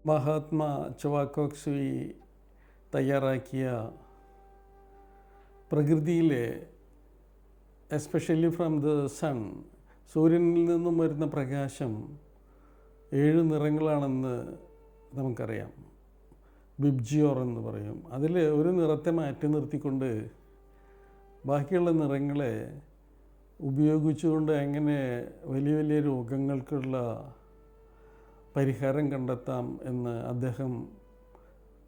മഹാത്മാ ചവാക്കോക്സ്വി തയ്യാറാക്കിയ പ്രകൃതിയിലെ especially from the sun, സൂര്യനിൽ നിന്നും വരുന്ന പ്രകാശം 7 നിറങ്ങളാണെന്ന് നമുക്കറിയാം. ബിബ്ജിയോർ എന്ന് പറയും. അതിൽ ഒരു നിറത്തെ മാറ്റി നിർത്തിക്കൊണ്ട് ബാക്കിയുള്ള നിറങ്ങളെ ഉപയോഗിച്ചുകൊണ്ട് എങ്ങനെ വലിയ വലിയ രോഗങ്ങൾക്കുള്ള പരിഹാരം കണ്ടെത്താം എന്ന് അദ്ദേഹം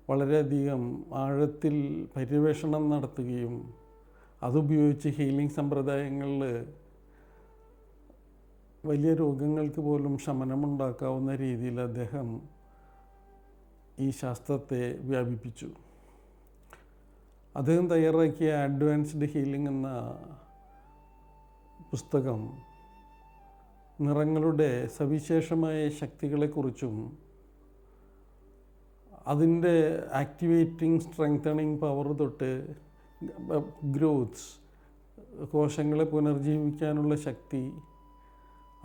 വളരെയധികം ആഴത്തിൽ പര്യവേഷണം നടത്തുകയും അതുപയോഗിച്ച് ഹീലിംഗ് സമ്പ്രദായങ്ങളിൽ വലിയ രോഗങ്ങൾക്ക് പോലും ശമനമുണ്ടാക്കാവുന്ന രീതിയിൽ അദ്ദേഹം ഈ ശാസ്ത്രത്തെ വ്യാപിപ്പിച്ചു. അദ്ദേഹം തയ്യാറാക്കിയ അഡ്വാൻസ്ഡ് ഹീലിംഗ് എന്ന പുസ്തകം നിറങ്ങളുടെ സവിശേഷമായ ശക്തികളെക്കുറിച്ചും അതിൻ്റെ ആക്ടിവേറ്റിംഗ് സ്ട്രെങ്തണിങ് പവർ തൊട്ട് ഗ്രോത്ത്സ്, കോശങ്ങളെ പുനർജീവിക്കാനുള്ള ശക്തി,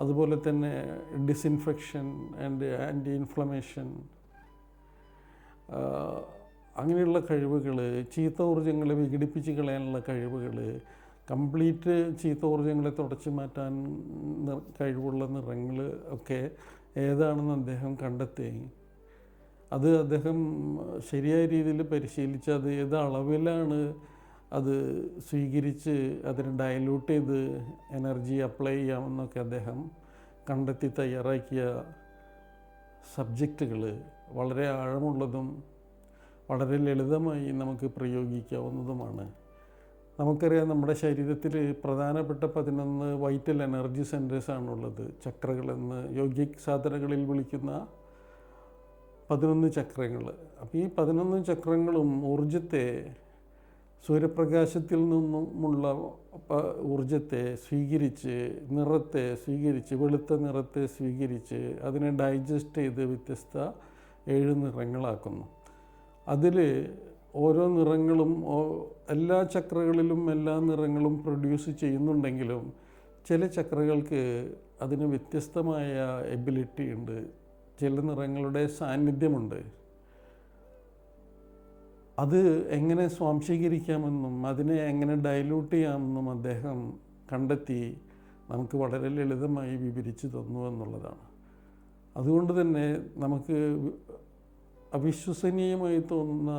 അതുപോലെ തന്നെ ഡിസിൻഫെക്ഷൻ ആൻഡ് ആൻറ്റി ഇൻഫ്ലമേഷൻ, അങ്ങനെയുള്ള കഴിവുകൾ, ചീത്ത ഊർജ്ജങ്ങളെ വിഘടിപ്പിച്ച് കളയാനുള്ള കഴിവുകൾ, കംപ്ലീറ്റ് ചീത്ത ഊർജ്ജങ്ങളെ തുടച്ചു മാറ്റാൻ കഴിവുള്ള നിറങ്ങൾ ഒക്കെ ഏതാണെന്ന് അദ്ദേഹം കണ്ടെത്തി. അത് അദ്ദേഹം ശരിയായ രീതിയിൽ പരിശീലിച്ച് അത് ഏത് അളവിലാണ് അത് സ്വീകരിച്ച് അതിനെ ഡയലൂട്ട് ചെയ്ത് എനർജി അപ്ലൈ ചെയ്യാമെന്നൊക്കെ അദ്ദേഹം കണ്ടെത്തി തയ്യാറാക്കിയ സബ്ജക്റ്റുകൾ വളരെ ആഴമുള്ളതും വളരെ ലളിതമായി നമുക്ക് പ്രയോഗിക്കാവുന്നതുമാണ്. നമുക്കറിയാം, നമ്മുടെ ശരീരത്തിൽ പ്രധാനപ്പെട്ട 11 വൈറ്റൽ എനർജി സെൻറ്റേഴ്സാണുള്ളത്. ചക്രകളെന്ന് യോഗിക് സാധനകളിൽ വിളിക്കുന്ന 11 ചക്രങ്ങൾ. അപ്പോൾ ഈ 11 ചക്രങ്ങളും ഊർജത്തെ, സൂര്യപ്രകാശത്തിൽ നിന്നുമുള്ള ഊർജത്തെ സ്വീകരിച്ച്, നിറത്തെ സ്വീകരിച്ച്, വെളുത്ത നിറത്തെ സ്വീകരിച്ച് അതിനെ ഡൈജസ്റ്റ് ചെയ്ത് വ്യത്യസ്ത 7 നിറങ്ങളാക്കുന്നു. അതിൽ ഓരോ നിറങ്ങളും എല്ലാ ചക്രകളിലും എല്ലാ നിറങ്ങളും പ്രൊഡ്യൂസ് ചെയ്യുന്നുണ്ടെങ്കിലും ചില ചക്രകൾക്ക് അതിന് വ്യത്യസ്തമായ എബിലിറ്റി ഉണ്ട്, ചില നിറങ്ങളുടെ സാന്നിധ്യമുണ്ട്. അത് എങ്ങനെ സ്വാംശീകരിക്കാമെന്നും അതിനെ എങ്ങനെ ഡൈലൂട്ട് ചെയ്യാമെന്നും അദ്ദേഹം കണ്ടെത്തി നമുക്ക് വളരെ ലളിതമായി വിവരിച്ചു തന്നു എന്നുള്ളതാണ്. അതുകൊണ്ട് തന്നെ നമുക്ക് അവിശ്വസനീയമായി തോന്നുന്ന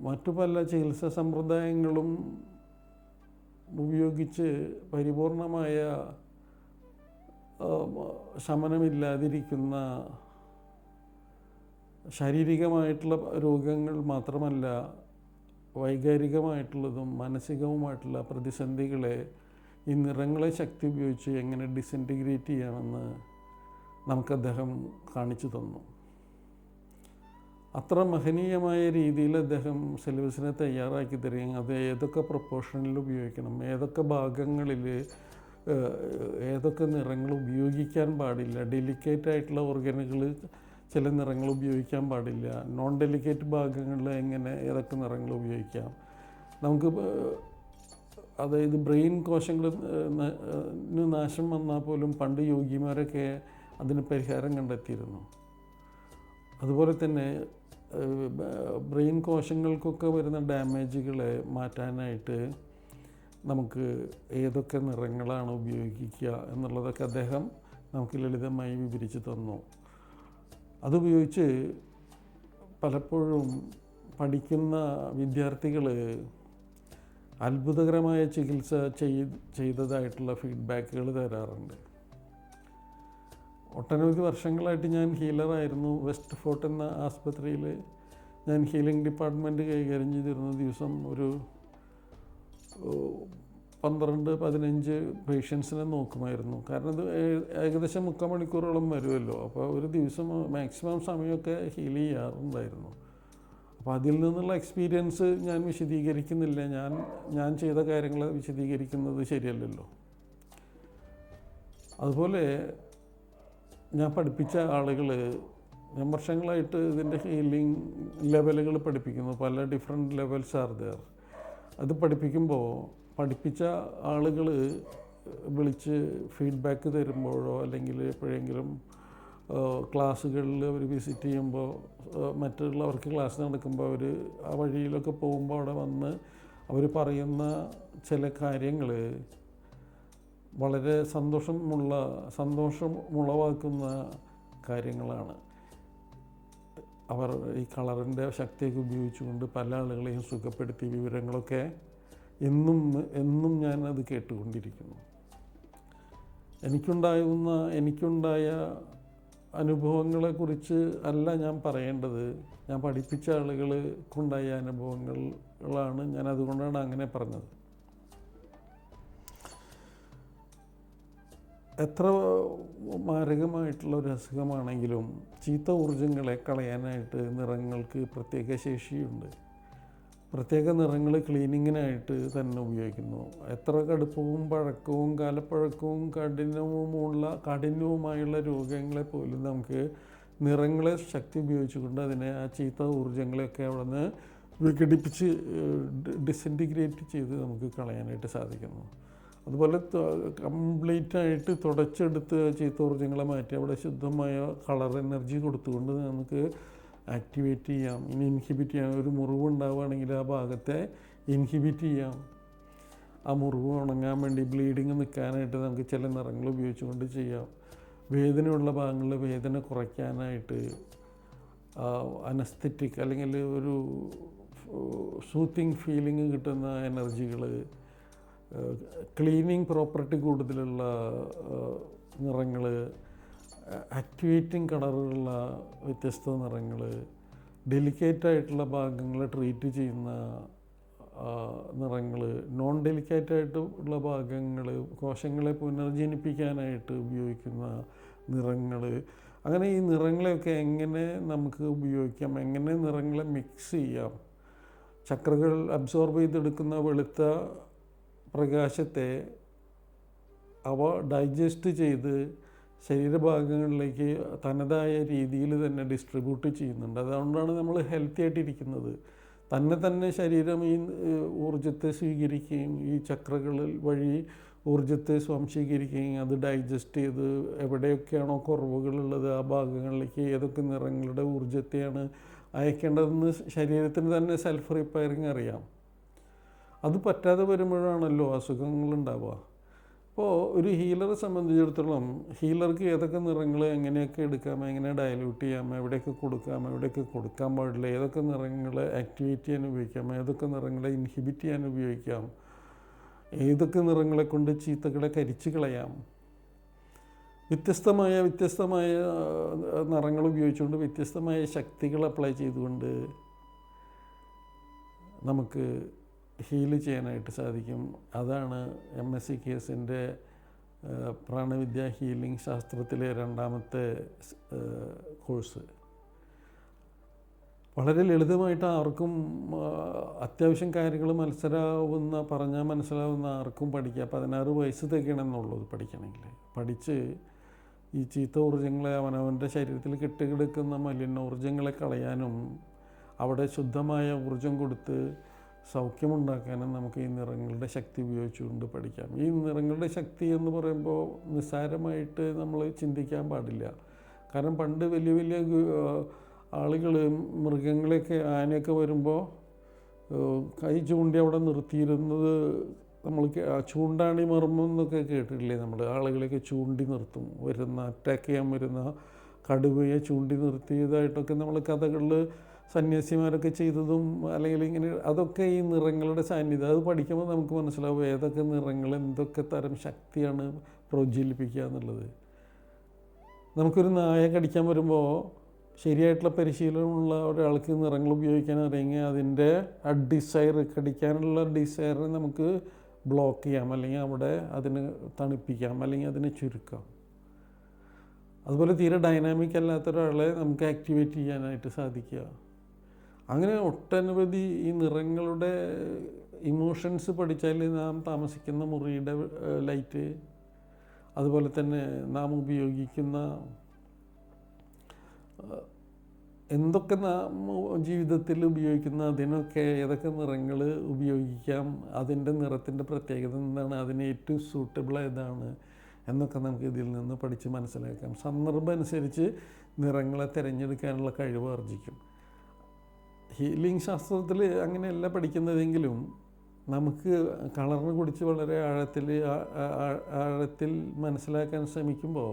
മറ്റു പല ചികിത്സാ സമ്പ്രദായങ്ങളും ഉപയോഗിച്ച് പരിപൂർണമായ ശമനമില്ലാതിരിക്കുന്ന ശാരീരികമായിട്ടുള്ള രോഗങ്ങൾ മാത്രമല്ല, വൈകാരികമായിട്ടുള്ളതും മാനസികവുമായിട്ടുള്ള പ്രതിസന്ധികളെ ഈ നിറങ്ങളെ ശക്തി ഉപയോഗിച്ച് എങ്ങനെ ഡിസിൻറ്റിഗ്രേറ്റ് ചെയ്യാമെന്ന് നമുക്ക് അദ്ദേഹം കാണിച്ചു തന്നു. അത്ര മഹനീയമായ രീതിയിൽ അദ്ദേഹം സിലബസിനെ തയ്യാറാക്കി തരികയും അത് ഏതൊക്കെ പ്രൊപ്പോർഷനിൽ ഉപയോഗിക്കണം, ഏതൊക്കെ ഭാഗങ്ങളിൽ ഏതൊക്കെ നിറങ്ങൾ ഉപയോഗിക്കാൻ പാടില്ല, ഡെലിക്കേറ്റ് ആയിട്ടുള്ള ഓർഗനുകൾ ചില നിറങ്ങൾ ഉപയോഗിക്കാൻ പാടില്ല, നോൺ ഡെലിക്കേറ്റ് ഭാഗങ്ങളിൽ എങ്ങനെ ഏതൊക്കെ നിറങ്ങൾ ഉപയോഗിക്കാം. നമുക്ക് അതായത് ബ്രെയിൻ കോശത്തിന് നാശം വന്നാൽ പോലും പണ്ട് യോഗിമാരൊക്കെ അതിന് പരിഹാരം കണ്ടെത്തിയിരുന്നു. അതുപോലെ തന്നെ ബ്രെയിൻ കോശങ്ങൾക്കൊക്കെ വരുന്ന ഡാമേജുകളെ മാറ്റാനായിട്ട് നമുക്ക് ഏതൊക്കെ നിറങ്ങളാണ് ഉപയോഗിക്കുക എന്നുള്ളതൊക്കെ അദ്ദേഹം നമുക്ക് ലളിതമായി വിവരിച്ച് തന്നു. അതുപയോഗിച്ച് പലപ്പോഴും പഠിക്കുന്ന വിദ്യാർത്ഥികൾ അത്ഭുതകരമായ ചികിത്സ ചെയ്തതായിട്ടുള്ള ഫീഡ്ബാക്കുകൾ തരാറുണ്ട്. ഒട്ടനവധി വർഷങ്ങളായിട്ട് ഞാൻ ഹീലറായിരുന്നു. വെസ്റ്റ് ഫോർട്ട് എന്ന ആസ്പത്രിയിൽ ഞാൻ ഹീലിംഗ് ഡിപ്പാർട്ട്മെൻറ്റ് കൈകാര്യം ചെയ്തിരുന്ന ദിവസം ഒരു 12-15 പേഷ്യൻസിനെ നോക്കുമായിരുന്നു. കാരണം ഇത് ഏകദേശം 3/4 മണിക്കൂറോളം വരുമല്ലോ. അപ്പോൾ ഒരു ദിവസം മാക്സിമം സമയമൊക്കെ ഹീൽ ചെയ്യാറുണ്ടായിരുന്നു. അപ്പോൾ അതിൽ നിന്നുള്ള എക്സ്പീരിയൻസ് ഞാൻ വിശദീകരിക്കുന്നില്ല. ഞാൻ ചെയ്ത കാര്യങ്ങൾ വിശദീകരിക്കുന്നത് ശരിയല്ലല്ലോ. അതുപോലെ ഞാൻ പഠിപ്പിച്ച ആളുകൾ, ഞാൻ വർഷങ്ങളായിട്ട് ഇതിൻ്റെ ഹീലിംഗ് ലെവലുകൾ പഠിപ്പിക്കുന്നു. പല ഡിഫറെൻറ്റ് ലെവൽസ് ആർ ദെയർ. അത് പഠിപ്പിക്കുമ്പോൾ പഠിപ്പിച്ച ആളുകൾ വിളിച്ച് ഫീഡ്ബാക്ക് തരുമ്പോഴോ അല്ലെങ്കിൽ എപ്പോഴെങ്കിലും ക്ലാസ്സുകളിൽ അവർ വിസിറ്റ് ചെയ്യുമ്പോൾ, മറ്റുള്ളവർക്ക് ക്ലാസ് നടക്കുമ്പോൾ അവർ ആ വഴിയിലൊക്കെ പോകുമ്പോൾ അവിടെ വന്ന് അവർ പറയുന്ന ചില കാര്യങ്ങൾ വളരെ സന്തോഷമുളവാക്കുന്ന കാര്യങ്ങളാണ്. അവർ ഈ കളറിൻ്റെ ശക്തിയൊക്കെ ഉപയോഗിച്ചുകൊണ്ട് പല ആളുകളെയും സുഖപ്പെടുത്തിയ വിവരങ്ങളൊക്കെ എന്നും ഞാനത് കേട്ടുകൊണ്ടിരിക്കുന്നു. എനിക്കുണ്ടായ അനുഭവങ്ങളെക്കുറിച്ച് അല്ല ഞാൻ പറയേണ്ടത്, ഞാൻ പഠിപ്പിച്ച ആളുകൾക്കുണ്ടായ അനുഭവങ്ങളാണ് ഞാൻ, അതുകൊണ്ടാണ് അങ്ങനെ പറഞ്ഞത്. എത്ര മാരകമായിട്ടുള്ള ഒരു അസുഖമാണെങ്കിലും ചീത്ത ഊർജ്ജങ്ങളെ കളയാനായിട്ട് നിറങ്ങൾക്ക് പ്രത്യേക ശേഷിയുണ്ട്. പ്രത്യേക നിറങ്ങൾ ക്ലീനിങ്ങിനായിട്ട് തന്നെ ഉപയോഗിക്കുന്നു. എത്ര കടുപ്പവും പഴക്കവും കാലപ്പഴക്കവും കാഠിന്യവുമായുള്ള രോഗങ്ങളെ പോലും നമുക്ക് നിറങ്ങളെ ശക്തി ഉപയോഗിച്ചുകൊണ്ട് അതിനെ, ആ ചീത്ത ഊർജ്ജങ്ങളെയൊക്കെ അവിടെ നിന്ന് വിഘടിപ്പിച്ച് ഡിസിൻറ്റിഗ്രേറ്റ് ചെയ്ത് നമുക്ക് കളയാനായിട്ട് സാധിക്കുന്നു. അതുപോലെ കംപ്ലീറ്റായിട്ട് തുടച്ചെടുത്ത് ചീത്ത ഊർജ്ജങ്ങളെ മാറ്റി അവിടെ ശുദ്ധമായ കളർ എനർജി കൊടുത്തുകൊണ്ട് നമുക്ക് ആക്ടിവേറ്റ് ചെയ്യാം, ഇൻഹിബിറ്റ് ചെയ്യാം. ഒരു മുറിവ് ഉണ്ടാവുകയാണെങ്കിൽ ആ ഭാഗത്തെ ഇൻഹിബിറ്റ് ചെയ്യാം. ആ മുറിവ് ഉണങ്ങാൻ വേണ്ടി, ബ്ലീഡിങ് നിൽക്കാനായിട്ട് നമുക്ക് ചില നിറങ്ങൾ ഉപയോഗിച്ചുകൊണ്ട് ചെയ്യാം. വേദനയുള്ള ഭാഗങ്ങളിൽ വേദന കുറയ്ക്കാനായിട്ട് അനസ്തെറ്റിക് അല്ലെങ്കിൽ ഒരു സൂത്തിങ് ഫീലിംഗ് കിട്ടുന്ന എനർജികൾ, ക്ലീനിങ് പ്രോപ്പർട്ടി കൂടുതലുള്ള നിറങ്ങൾ, ആക്ടിവേറ്റിംഗ് കളറുള്ള വ്യത്യസ്ത നിറങ്ങൾ, ഡെലിക്കേറ്റായിട്ടുള്ള ഭാഗങ്ങൾ ട്രീറ്റ് ചെയ്യുന്ന നിറങ്ങൾ, നോൺ ഡെലിക്കേറ്റായിട്ടുള്ള ഭാഗങ്ങൾ കോശങ്ങളെ പുനർജനിപ്പിക്കാനായിട്ട് ഉപയോഗിക്കുന്ന നിറങ്ങൾ. അങ്ങനെ ഈ നിറങ്ങളെയൊക്കെ എങ്ങനെ നമുക്ക് ഉപയോഗിക്കാം, എങ്ങനെ നിറങ്ങളെ മിക്സ് ചെയ്യാം. ചക്രകൾ അബ്സോർബ് ചെയ്തെടുക്കുന്ന വെളുത്ത പ്രകാശത്തെ അവ ഡൈജസ്റ്റ് ചെയ്ത് ശരീരഭാഗങ്ങളിലേക്ക് തനതായ രീതിയിൽ തന്നെ ഡിസ്ട്രിബ്യൂട്ട് ചെയ്യുന്നുണ്ട്. അതുകൊണ്ടാണ് നമ്മൾ ഹെൽത്തി ആയിട്ടിരിക്കുന്നത്. തന്നെ ശരീരം ഈ ഊർജ്ജത്തെ സ്വീകരിക്കുകയും ഈ ചക്രകളിൽ വഴി ഊർജ്ജത്തെ സ്വാംശീകരിക്കുകയും അത് ഡൈജസ്റ്റ് ചെയ്ത് എവിടെയൊക്കെയാണോ കുറവുകളുള്ളത് ആ ഭാഗങ്ങളിലേക്ക് ഏതൊക്കെ നിറങ്ങളുടെ ഊർജ്ജത്തെയാണ് അയക്കേണ്ടതെന്ന് ശരീരത്തിന് തന്നെ സെൽഫ് റിപ്പയറിങ് അറിയാം. അത് പറ്റാതെ വരുമ്പോഴാണല്ലോ അസുഖങ്ങളുണ്ടാവുക. അപ്പോൾ ഒരു ഹീലറെ സംബന്ധിച്ചിടത്തോളം ഹീലർക്ക് ഏതൊക്കെ നിറങ്ങൾ എങ്ങനെയൊക്കെ എടുക്കാം, എങ്ങനെ ഡയലൂട്ട് ചെയ്യാം, എവിടെയൊക്കെ കൊടുക്കാം, എവിടെയൊക്കെ കൊടുക്കാൻ പാടില്ല, ഏതൊക്കെ നിറങ്ങളെ ആക്ടിവേറ്റ് ചെയ്യാൻ ഉപയോഗിക്കാം, ഏതൊക്കെ നിറങ്ങളെ ഇൻഹിബിറ്റ് ചെയ്യാൻ ഉപയോഗിക്കാം, ഏതൊക്കെ നിറങ്ങളെ കൊണ്ട് ചീത്തകളെ കരിച്ചു കളയാം, വ്യത്യസ്തമായ നിറങ്ങൾ ഉപയോഗിച്ചുകൊണ്ട് വ്യത്യസ്തമായ ശക്തികൾ അപ്ലൈ ചെയ്തുകൊണ്ട് നമുക്ക് ഹീല് ചെയ്യാനായിട്ട് സാധിക്കും. അതാണ് MSc-KSൻ്റെ പ്രാണവിദ്യ ഹീലിംഗ് ശാസ്ത്രത്തിലെ രണ്ടാമത്തെ കോഴ്സ്. വളരെ ലളിതമായിട്ട് ആർക്കും അത്യാവശ്യം കാര്യങ്ങൾ പറഞ്ഞാൽ മനസ്സിലാവുന്ന ആർക്കും പഠിക്കാം. 16 വയസ്സ് തികയണമെന്നുള്ളത് പഠിക്കണമെങ്കിൽ. പഠിച്ച് ഈ ചീത്ത ഊർജ്ജങ്ങളെ അവനവൻ്റെ ശരീരത്തിൽ കെട്ടിക്കിടക്കുന്ന മലിനോർജ്ജങ്ങളെ കളയാനും അവിടെ ശുദ്ധമായ ഊർജ്ജം കൊടുത്ത് സൗഖ്യമുണ്ടാക്കാനും നമുക്ക് ഈ നിറങ്ങളുടെ ശക്തി ഉപയോഗിച്ചുകൊണ്ട് പഠിക്കാം. ഈ നിറങ്ങളുടെ ശക്തി എന്ന് പറയുമ്പോൾ നിസ്സാരമായിട്ട് നമ്മൾ ചിന്തിക്കാൻ പാടില്ല. കാരണം പണ്ട് വലിയ ആളുകൾ മൃഗങ്ങളെയൊക്കെ ആനയൊക്കെ വരുമ്പോൾ കൈ ചൂണ്ടി അവിടെ നിർത്തിയിരുന്നത് നമ്മൾ ചൂണ്ടാണി മർമ്മം കേട്ടിട്ടില്ലേ? നമ്മൾ ആളുകളെയൊക്കെ ചൂണ്ടി നിർത്തും. അറ്റാക്ക് ചെയ്യാൻ വരുന്ന കടുവയെ ചൂണ്ടി നിർത്തിയതായിട്ടൊക്കെ നമ്മൾ കഥകളിൽ സന്യാസിമാരൊക്കെ ചെയ്തതും അല്ലെങ്കിൽ ഇങ്ങനെ അതൊക്കെ ഈ നിറങ്ങളുടെ സാന്നിധ്യം. അത് പഠിക്കുമ്പോൾ നമുക്ക് മനസ്സിലാവും ഏതൊക്കെ നിറങ്ങൾ എന്തൊക്കെ തരം ശക്തിയാണ് പ്രോജ്വലിപ്പിക്കുക എന്നുള്ളത്. നമുക്കൊരു നായ കടിക്കാൻ വരുമ്പോൾ ശരിയായിട്ടുള്ള പരിശീലനമുള്ള ഒരാൾക്ക് നിറങ്ങൾ ഉപയോഗിക്കാൻ അറിയെങ്കിൽ അതിൻ്റെ ആ കടിക്കാനുള്ള ഡിസയറിനെ നമുക്ക് ബ്ലോക്ക് ചെയ്യാം, അല്ലെങ്കിൽ അവിടെ അതിന് തണുപ്പിക്കാം, അല്ലെങ്കിൽ അതിനെ ചുരുക്കാം. അതുപോലെ തീരെ ഡൈനാമിക് അല്ലാത്ത ഒരാളെ നമുക്ക് ആക്ടിവേറ്റ് ചെയ്യാനായിട്ട് സാധിക്കുക. അങ്ങനെ ഒട്ടനവധി ഈ നിറങ്ങളുടെ ഇമോഷൻസ് പഠിച്ചാൽ നാം താമസിക്കുന്ന മുറിയുടെ ലൈറ്റ്, അതുപോലെ തന്നെ നാം ഉപയോഗിക്കുന്ന എന്തൊക്കെ നാം ജീവിതത്തിൽ ഉപയോഗിക്കുന്ന അതിനൊക്കെ ഏതൊക്കെ നിറങ്ങൾ ഉപയോഗിക്കാം, അതിൻ്റെ നിറത്തിൻ്റെ പ്രത്യേകത എന്താണ്, അതിന് ഏറ്റവും സൂട്ടബിൾ ഏതാണ്, എന്നൊക്കെ നമുക്ക് ഇതിൽ നിന്ന് പഠിച്ച് മനസ്സിലാക്കാം. സന്ദർഭം അനുസരിച്ച് നിറങ്ങളെ തിരഞ്ഞെടുക്കാനുള്ള കഴിവ് ആർജിക്കും. ഹീലിംഗ് ശാസ്ത്രത്തിൽ അങ്ങനെയല്ല പഠിക്കുന്നതെങ്കിലും നമുക്ക് കളറിനെ കുറിച്ച് വളരെ ആഴത്തിൽ മനസ്സിലാക്കാൻ ശ്രമിക്കുമ്പോൾ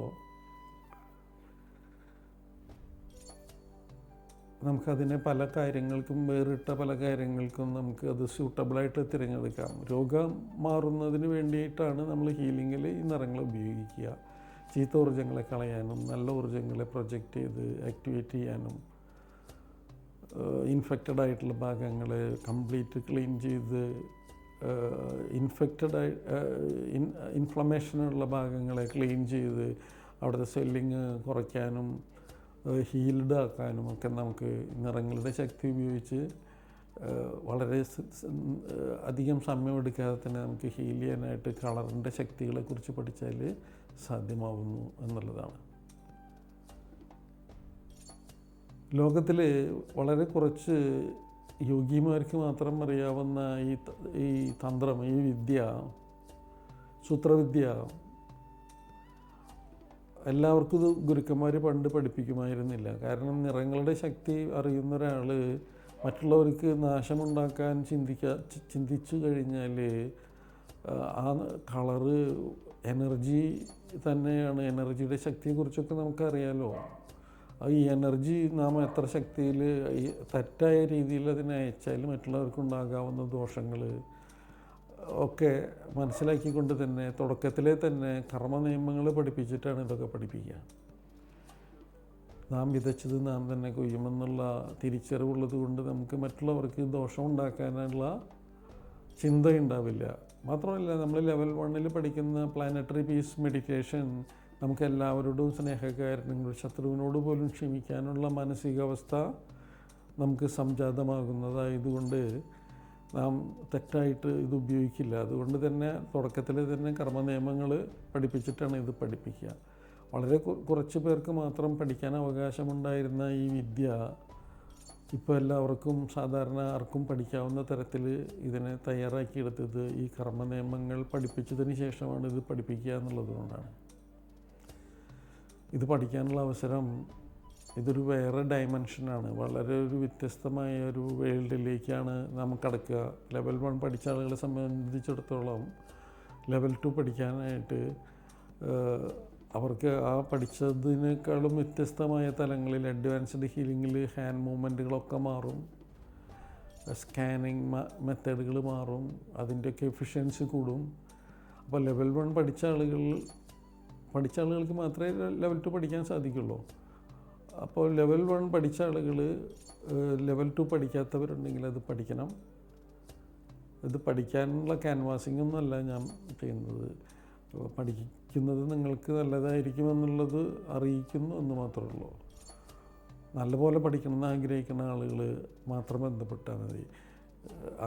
നമുക്കതിനെ പല കാര്യങ്ങൾക്കും വേറിട്ട പല കാര്യങ്ങൾക്കും നമുക്ക് അത് സ്യൂട്ടബിളായിട്ട് തിരഞ്ഞെടുക്കാം. രോഗം മാറുന്നതിന് വേണ്ടിയിട്ടാണ് നമ്മൾ ഹീലിങ്ങിൽ ഈ നിറങ്ങൾ ഉപയോഗിക്കുക. ചീത്ത ഊർജ്ജങ്ങളെ കളയാനും നല്ല ഊർജ്ജങ്ങളെ പ്രൊജക്റ്റ് ചെയ്ത് ആക്ടിവേറ്റ് ചെയ്യാനും ഇൻഫെക്റ്റഡ് ആയിട്ടുള്ള ഭാഗങ്ങളെ കംപ്ലീറ്റ് ക്ലീൻ ചെയ്ത് ഇൻഫ്ലമേഷനുള്ള ഭാഗങ്ങളെ ക്ലീൻ ചെയ്ത് അവിടുത്തെ സ്വെല്ലിങ് കുറയ്ക്കാനും ഹീൽഡ് ആക്കാനും ഒക്കെ നമുക്ക് നിറങ്ങളുടെ ശക്തി ഉപയോഗിച്ച് വളരെ അധികം സമയമെടുക്കാതെ തന്നെ നമുക്ക് ഹീൽ ചെയ്യാനായിട്ട് കളറിൻ്റെ ശക്തികളെക്കുറിച്ച് പഠിച്ചാൽ സാധ്യമാവുന്നു എന്നുള്ളതാണ്. ലോകത്തിൽ വളരെ കുറച്ച് യോഗിമാർക്ക് മാത്രം അറിയാവുന്ന ഈ തന്ത്രം, ഈ വിദ്യ, സൂത്രവിദ്യ എല്ലാവർക്കും ഇത് ഗുരുക്കന്മാർ പണ്ട് പഠിപ്പിക്കുമായിരുന്നില്ല. കാരണം നിറങ്ങളുടെ ശക്തി അറിയുന്ന ഒരാൾ മറ്റുള്ളവർക്ക് നാശമുണ്ടാക്കാൻ ചിന്തിച്ചു കഴിഞ്ഞാൽ ആ കളറ് എനർജി തന്നെയാണ്. എനർജിയുടെ ശക്തിയെക്കുറിച്ചൊക്കെ നമുക്കറിയാലോ. ഈ എനർജി നാം എത്ര ശക്തിയിൽ തെറ്റായ രീതിയിൽ അതിനെ അയച്ചാൽ മറ്റുള്ളവർക്കുണ്ടാകാവുന്ന ദോഷങ്ങൾ ഒക്കെ മനസ്സിലാക്കിക്കൊണ്ട് തന്നെ തുടക്കത്തിലെ തന്നെ കർമ്മ നിയമങ്ങൾ പഠിപ്പിച്ചിട്ടാണ് ഇതൊക്കെ പഠിപ്പിക്കുക. നാം വിതച്ചത് നാം തന്നെ കൊയ്യുമെന്നുള്ള തിരിച്ചറിവുള്ളത് കൊണ്ട് നമുക്ക് മറ്റുള്ളവർക്ക് ദോഷമുണ്ടാക്കാനുള്ള ചിന്തയുണ്ടാവില്ല. മാത്രമല്ല, നമ്മൾ ലെവൽ 1 പഠിക്കുന്ന പ്ലാനറ്ററി പീസ് മെഡിറ്റേഷൻ നമുക്ക് എല്ലാവരോടും സ്നേഹക്കാരനും ശത്രുവിനോട് പോലും ക്ഷമിക്കാനുള്ള മാനസികാവസ്ഥ നമുക്ക് സംജാതമാകുന്നതായതുകൊണ്ട് നാം തെറ്റായിട്ട് ഇത് ഉപയോഗിക്കില്ല. അതുകൊണ്ട് തന്നെ തുടക്കത്തിൽ തന്നെ കർമ്മ നിയമങ്ങൾ പഠിപ്പിച്ചിട്ടാണ് ഇത് പഠിപ്പിക്കുക. വളരെ കുറച്ച് പേർക്ക് മാത്രം പഠിക്കാൻ അവകാശമുണ്ടായിരുന്ന ഈ വിദ്യ ഇപ്പോൾ എല്ലാവർക്കും സാധാരണ ആർക്കും പഠിക്കാവുന്ന തരത്തിൽ ഇതിനെ തയ്യാറാക്കിയെടുത്തത് ഈ കർമ്മ നിയമങ്ങൾ പഠിപ്പിച്ചതിന് ശേഷമാണ് ഇത് പഠിപ്പിക്കുക എന്നുള്ളത് കൊണ്ടാണ്. ഇത് പഠിക്കാനുള്ള അവസരം ഇതൊരു വേറെ ഡയമെൻഷനാണ്. വളരെ ഒരു വ്യത്യസ്തമായ ഒരു വേൾഡിലേക്കാണ് നാം കടക്കുക. ലെവൽ 1 പഠിച്ച ആളുകളെ സംബന്ധിച്ചിടത്തോളം ലെവൽ 2 പഠിക്കാനായിട്ട് അവർക്ക് ആ പഠിച്ചതിനേക്കാളും വ്യത്യസ്തമായ തലങ്ങളിൽ അഡ്വാൻസ്ഡ് ഹീലിങ്ങിൽ ഹാൻഡ് മൂവ്മെൻറ്റുകളൊക്കെ മാറും, സ്കാനിങ് മെത്തേഡുകൾ മാറും, അതിൻ്റെയൊക്കെ എഫിഷ്യൻസി കൂടും. അപ്പോൾ ലെവൽ 1 പഠിച്ച ആളുകൾക്ക് മാത്രമേ ലെവൽ 2 പഠിക്കാൻ സാധിക്കുള്ളൂ. അപ്പോൾ ലെവൽ 1 പഠിച്ച ആളുകൾ ലെവൽ 2 പഠിക്കാത്തവരുണ്ടെങ്കിൽ അത് പഠിക്കണം. ഇത് പഠിക്കാനുള്ള ക്യാൻവാസിങ്ങൊന്നുമല്ല ഞാൻ ചെയ്യുന്നത്. പഠിക്കുന്നത് നിങ്ങൾക്ക് നല്ലതായിരിക്കുമെന്നുള്ളത് അറിയിക്കുന്നു എന്ന് മാത്രമേ ഉള്ളൂ. നല്ലപോലെ പഠിക്കണമെന്ന് ആഗ്രഹിക്കുന്ന ആളുകൾ മാത്രം ബന്ധപ്പെട്ടാൽ മതി.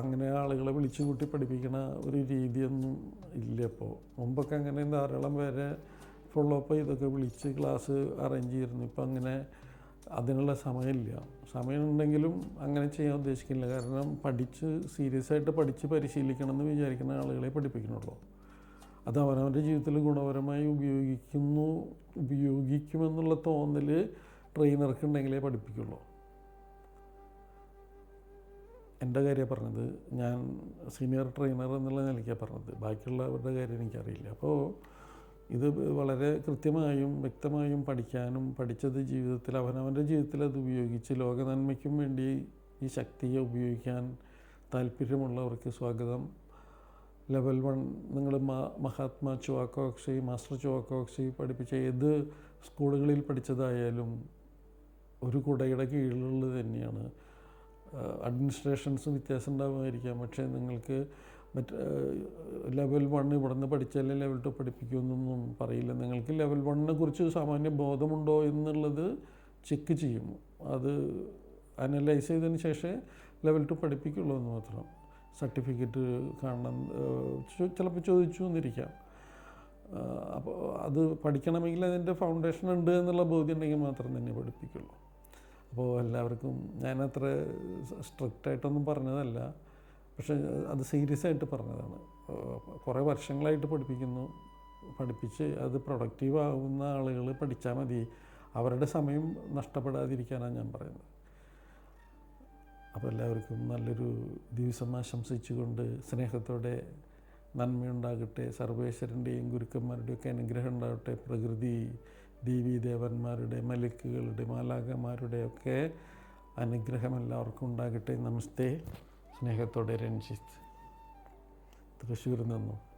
അങ്ങനെ ആളുകളെ വിളിച്ചു കൂട്ടി പഠിപ്പിക്കണ ഒരു രീതിയൊന്നും ഇല്ല. ഇപ്പോൾ മുമ്പൊക്കെ അങ്ങനെ ധാരാളം പേരെ ഫോളോ അപ്പ് ഇതൊക്കെ വിളിച്ച് ക്ലാസ് അറേഞ്ച് ചെയ്തിരുന്നു. ഇപ്പം അങ്ങനെ അതിനുള്ള സമയമില്ല. സമയമുണ്ടെങ്കിലും അങ്ങനെ ചെയ്യാൻ ഉദ്ദേശിക്കുന്നില്ല. കാരണം സീരിയസ് ആയിട്ട് പഠിച്ച് പരിശീലിക്കണം എന്ന് വിചാരിക്കുന്ന ആളുകളെ പഠിപ്പിക്കണുള്ളൂ. അത് അവനവൻ്റെ ജീവിതത്തിൽ ഗുണപരമായി ഉപയോഗിക്കുമെന്നുള്ള തോന്നൽ ട്രെയിനർക്ക് ഉണ്ടെങ്കിലേ പഠിപ്പിക്കുള്ളൂ. എൻ്റെ കാര്യമാണ് പറഞ്ഞത്. ഞാൻ സീനിയർ ട്രെയിനർ എന്നുള്ള നിലയ്ക്കാണ് പറഞ്ഞത്. ബാക്കിയുള്ളവരുടെ കാര്യം എനിക്കറിയില്ല. അപ്പോൾ ഇത് വളരെ കൃത്യമായും വ്യക്തമായും പഠിക്കാനും പഠിച്ചത് ജീവിതത്തിൽ അവനവൻ്റെ ജീവിതത്തിൽ അത് ഉപയോഗിച്ച് ലോക നന്മയ്ക്കും വേണ്ടി ഈ ശക്തിയെ ഉപയോഗിക്കാൻ താല്പര്യമുള്ളവർക്ക് സ്വാഗതം. ലെവൽ 1 നിങ്ങൾ മഹാത്മാ ചുവാക്കോ അക്ഷയ്, മാസ്റ്റർ ചുവാക്കോ അക്ഷയ് പഠിപ്പിച്ച ഏത് സ്കൂളുകളിൽ പഠിച്ചതായാലും ഒരു കുടയുടെ കീഴിലുള്ളത് തന്നെയാണ്. അഡ്മിനിസ്ട്രേഷൻസും വ്യത്യാസം ഉണ്ടാകുമായിരിക്കാം. പക്ഷേ നിങ്ങൾക്ക് ലെവൽ 1 ഇവിടെ നിന്ന് പഠിച്ചാലേ ലെവൽ 2 പഠിപ്പിക്കുമെന്നൊന്നും പറയില്ല. നിങ്ങൾക്ക് ലെവൽ 1 കുറിച്ച് സാമാന്യ ബോധമുണ്ടോ എന്നുള്ളത് ചെക്ക് ചെയ്യും. അത് അനലൈസ് ചെയ്തതിന് ശേഷമേ ലെവൽ 2 പഠിപ്പിക്കുള്ളൂ എന്ന് മാത്രം. സർട്ടിഫിക്കറ്റ് കാണണം, ചിലപ്പോൾ ചോദിച്ചു എന്നിരിക്കാം. അപ്പോൾ അത് പഠിക്കണമെങ്കിൽ അതിൻ്റെ ഫൗണ്ടേഷൻ ഉണ്ട് എന്നുള്ള ബോധ്യം ഉണ്ടെങ്കിൽ മാത്രം തന്നെ പഠിപ്പിക്കുള്ളൂ. അപ്പോൾ എല്ലാവർക്കും ഞാനത്ര സ്ട്രിക്റ്റായിട്ടൊന്നും പറഞ്ഞതല്ല, പക്ഷേ അത് സീരിയസ് ആയിട്ട് പറഞ്ഞതാണ്. കുറേ വർഷങ്ങളായിട്ട് പഠിപ്പിക്കുന്നു. പഠിപ്പിച്ച് അത് പ്രൊഡക്റ്റീവ് ആവുന്ന ആളുകൾ പഠിച്ചാൽ മതി. അവരുടെ സമയം നഷ്ടപ്പെടാതിരിക്കാനാണ് ഞാൻ പറയുന്നത്. അപ്പോൾ എല്ലാവർക്കും നല്ലൊരു ദിവസം ആശംസിച്ചുകൊണ്ട് സ്നേഹത്തോടെ നന്മയുണ്ടാകട്ടെ. സർവേശ്വരൻ്റെയും ഗുരുക്കന്മാരുടെയൊക്കെ അനുഗ്രഹം ഉണ്ടാകട്ടെ. പ്രകൃതി ദേവീദേവന്മാരുടെ, മലിക്കുകളുടെ, മാലാഖമാരുടെയൊക്കെ അനുഗ്രഹം എല്ലാവർക്കും ഉണ്ടാകട്ടെ. നമസ്തേ. സ്നേഹത്തോടെ രഞ്ജിത്ത്, തൃശ്ശൂരിൽ നിന്നും.